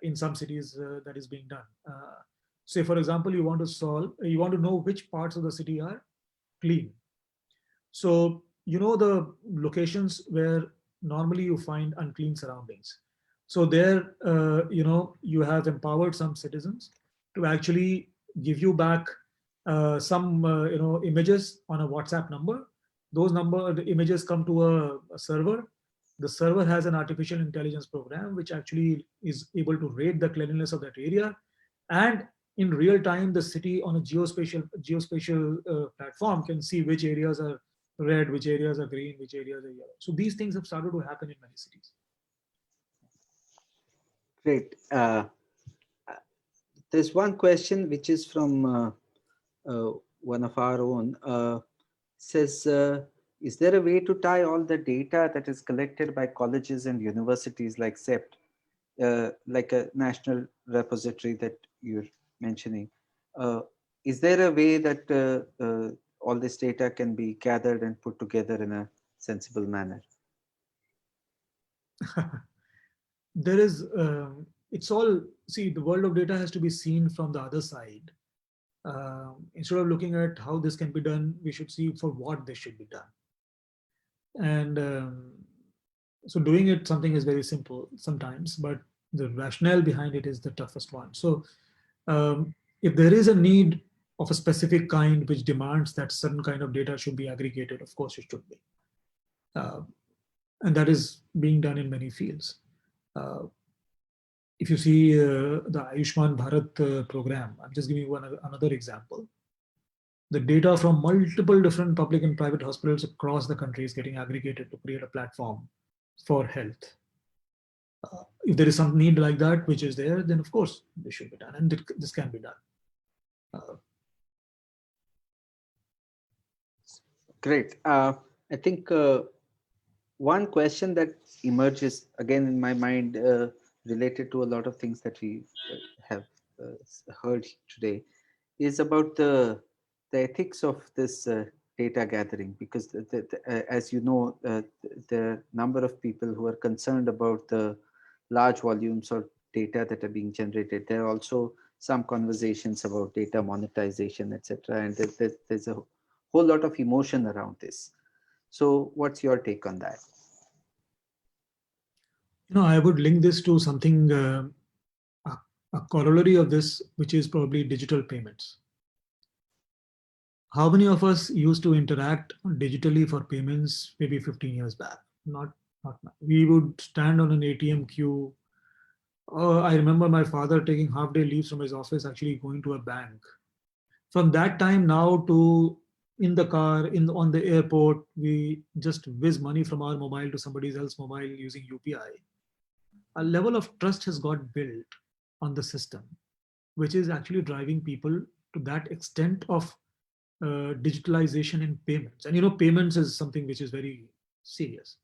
in some cities that is being done. Say, for example, you want to know which parts of the city are clean. So, the locations where normally you find unclean surroundings. So there, you have empowered some citizens to actually give you back some, images on a WhatsApp number. The images come to a server. The server has an artificial intelligence program which actually is able to rate the cleanliness of that area, and in real time, the city on a geospatial platform can see which areas are red, which areas are green, which areas are yellow. So these things have started to happen in many cities. Great. There's one question which is from one of our own. Says, is there a way to tie all the data that is collected by colleges and universities like CEPT, like a national repository that you're mentioning? Is there a way that all this data can be gathered and put together in a sensible manner? There is, it's all, see, the world of data has to be seen from the other side. Instead of looking at how this can be done, we should see for what this should be done. And so doing something is very simple sometimes, but the rationale behind it is the toughest one. So if there is a need of a specific kind which demands that certain kind of data should be aggregated, of course it should be. And that is being done in many fields. If you see the Ayushman Bharat program, I'm just giving you another example. The data from multiple different public and private hospitals across the country is getting aggregated to create a platform for health. If there is some need like that, which is there, then of course this should be done, and this can be done. Great. I think one question that emerges again in my mind related to a lot of things that we have heard today is about the ethics of this data gathering, because as you know, the number of people who are concerned about the large volumes of data that are being generated. There are also some conversations about data monetization, etc. And there's a whole lot of emotion around this. So what's your take on that? I would link this to something, a corollary of this, which is probably digital payments. How many of us used to interact digitally for payments maybe 15 years back? Not now. We would stand on an ATM queue. I remember my father taking half-day leaves from his office, actually going to a bank. From that time now to in the car, on the airport, we just whiz money from our mobile to somebody else's mobile using UPI. A level of trust has got built on the system, which is actually driving people to that extent of digitalization in payments. And payments is something which is very serious.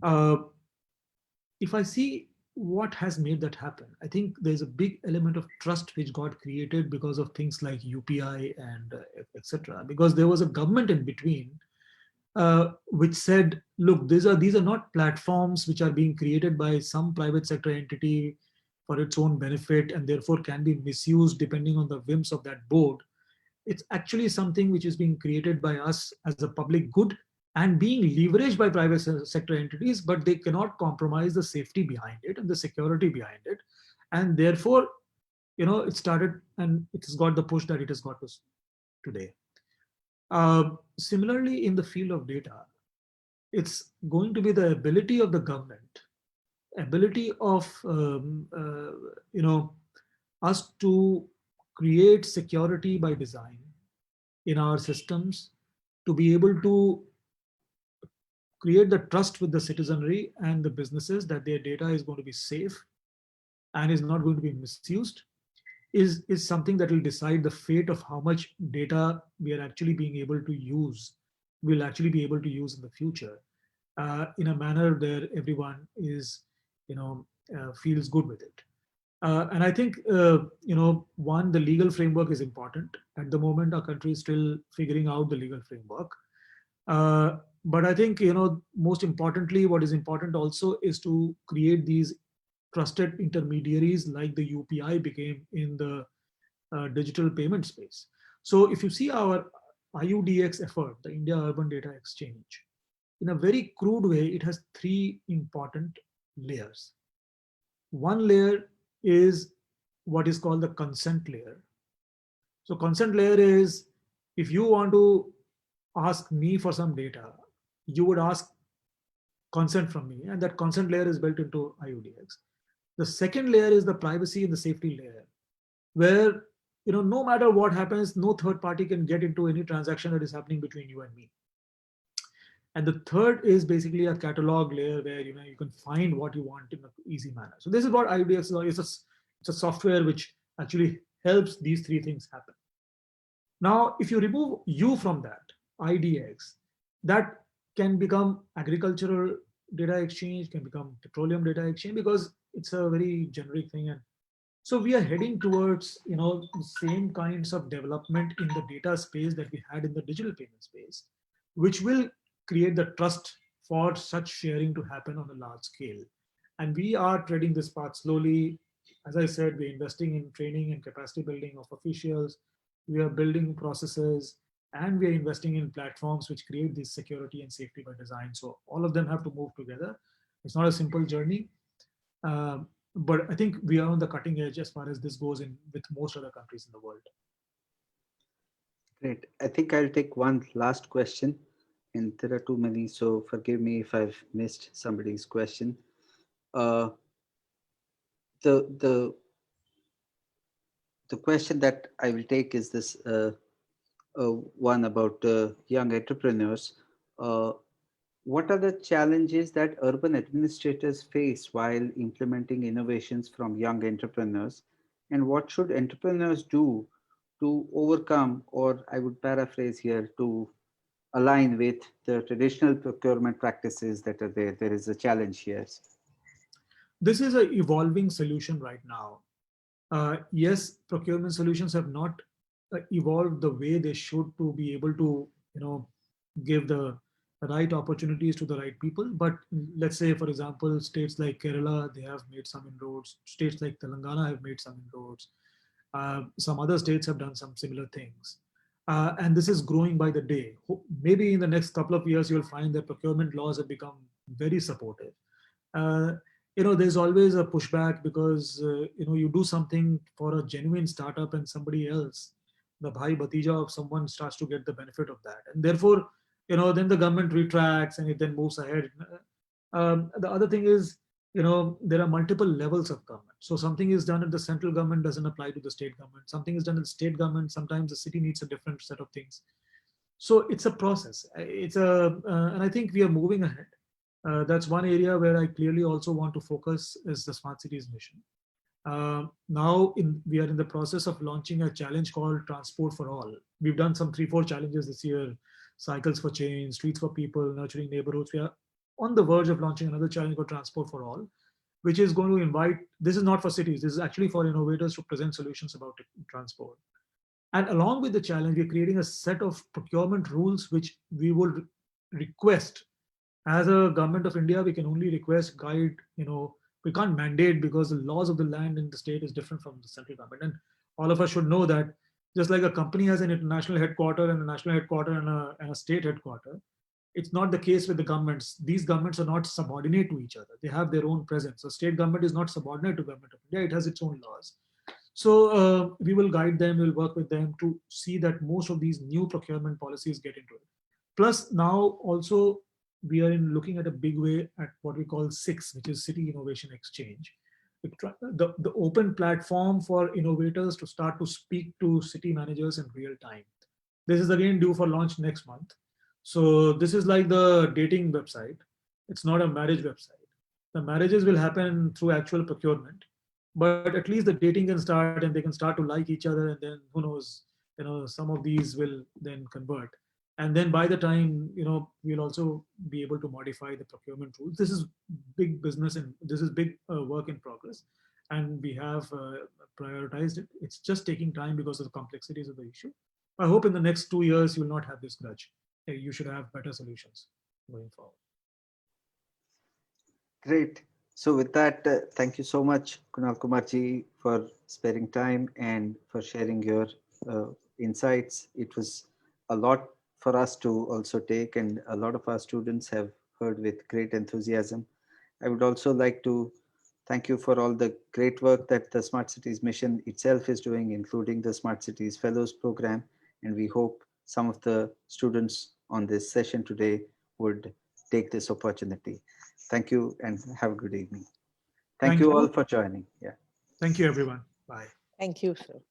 If I see what has made that happen, I think there's a big element of trust which got created because of things like UPI and etc. Because there was a government in between which said, look, these are not platforms which are being created by some private sector entity for its own benefit and therefore can be misused depending on the whims of that board. It's actually something which is being created by us as a public good and being leveraged by private sector entities, but they cannot compromise the safety behind it and the security behind it. And therefore, it started and it has got the push that it has got us today. Similarly, in the field of data, it's going to be the ability of the government, ability of us to create security by design in our systems, to be able to create the trust with the citizenry and the businesses that their data is going to be safe and is not going to be misused, is something that will decide the fate of how much data we are actually being able to use, will actually be able to use in the future, in a manner where everyone is, feels good with it. And I think, one, the legal framework is important. At the moment, our country is still figuring out the legal framework. But I think, most importantly, what is important also is to create these trusted intermediaries like the UPI became in the digital payment space. So if you see our IUDX effort, the India Urban Data Exchange, in a very crude way, it has three important layers. One layer is what is called the consent layer. So consent layer is, if you want to ask me for some data, you would ask consent from me, and that consent layer is built into IUDX. The second layer is the privacy and the safety layer, where no matter what happens, no third party can get into any transaction that is happening between you and me. And the third is basically a catalog layer where you can find what you want in an easy manner. So this is what IUDX is. It's a software which actually helps these three things happen. Now, if you remove U from that, IDX, that can become agricultural data exchange, can become petroleum data exchange, because it's a very generic thing. And so we are heading towards the same kinds of development in the data space that we had in the digital payment space, which will create the trust for such sharing to happen on a large scale. And we are treading this path slowly. As I said, we're investing in training and capacity building of officials. We are building processes, and we are investing in platforms which create this security and safety by design. So all of them have to move together. It's not a simple journey, but I think we are on the cutting edge as far as this goes in with most other countries in the world. Great. I think I'll take one last question, and there are too many, so forgive me if I've missed somebody's question. The question that I will take is this one about young entrepreneurs. What are the challenges that urban administrators face while implementing innovations from young entrepreneurs? And what should entrepreneurs do to overcome, or I would paraphrase here, to align with the traditional procurement practices that are there? There is a challenge here. This is an evolving solution right now. Yes, procurement solutions have not evolved the way they should to be able to, give the right opportunities to the right people. But let's say, for example, states like Kerala, they have made some inroads. States like Telangana have made some inroads. Some other states have done some similar things. And this is growing by the day. Maybe in the next couple of years, you'll find that procurement laws have become very supportive. There's always a pushback because you do something for a genuine startup and somebody else, the bhai bhatija of someone, starts to get the benefit of that, and therefore then the government retracts and it then moves ahead. The other thing is, there are multiple levels of government. So something is done at the central government doesn't apply to the state government. Something is done at the state government. Sometimes the city needs a different set of things. So it's a process. And I think we are moving ahead. That's one area where I clearly also want to focus is the smart cities mission. Now we are in the process of launching a challenge called Transport for All. We've done some 3-4 challenges this year: cycles for change, streets for people, nurturing neighborhoods. We are on the verge of launching another challenge called Transport for All, which is going to invite, this is not for cities, this is actually for innovators to present solutions about transport. And along with the challenge, we're creating a set of procurement rules which we will request. As a government of India, we can only request, guide, we can't mandate, because the laws of the land in the state is different from the central government. And all of us should know that just like a company has an international headquarter and a national headquarter and a state headquarter, it's not the case with the governments. These governments are not subordinate to each other. They have their own presence. So state government is not subordinate to government of India. It has its own laws. So we will guide them, we'll work with them to see that most of these new procurement policies get into it. Plus now also we are looking at a big way at what we call CIX, which is City Innovation Exchange. The open platform for innovators to start to speak to city managers in real time. This is again due for launch next month. So this is like the dating website. It's not a marriage website. The marriages will happen through actual procurement, but at least the dating can start and they can start to like each other, and then who knows, some of these will then convert. And then by the time, we'll also be able to modify the procurement rules. This is big business and this is big work in progress. And we have prioritized it. It's just taking time because of the complexities of the issue. I hope in the next 2 years, you will not have this grudge. You should have better solutions going forward. Great. So with that, thank you so much, Kunal Kumarji, for sparing time and for sharing your insights. It was a lot for us to also take, and a lot of our students have heard with great enthusiasm. I would also like to thank you for all the great work that the Smart Cities mission itself is doing, including the Smart Cities Fellows Program. And we hope some of the students on this session today would take this opportunity. Thank you and have a good evening. Thank you all for joining. Yeah. Thank you, everyone. Bye. Thank you, sir.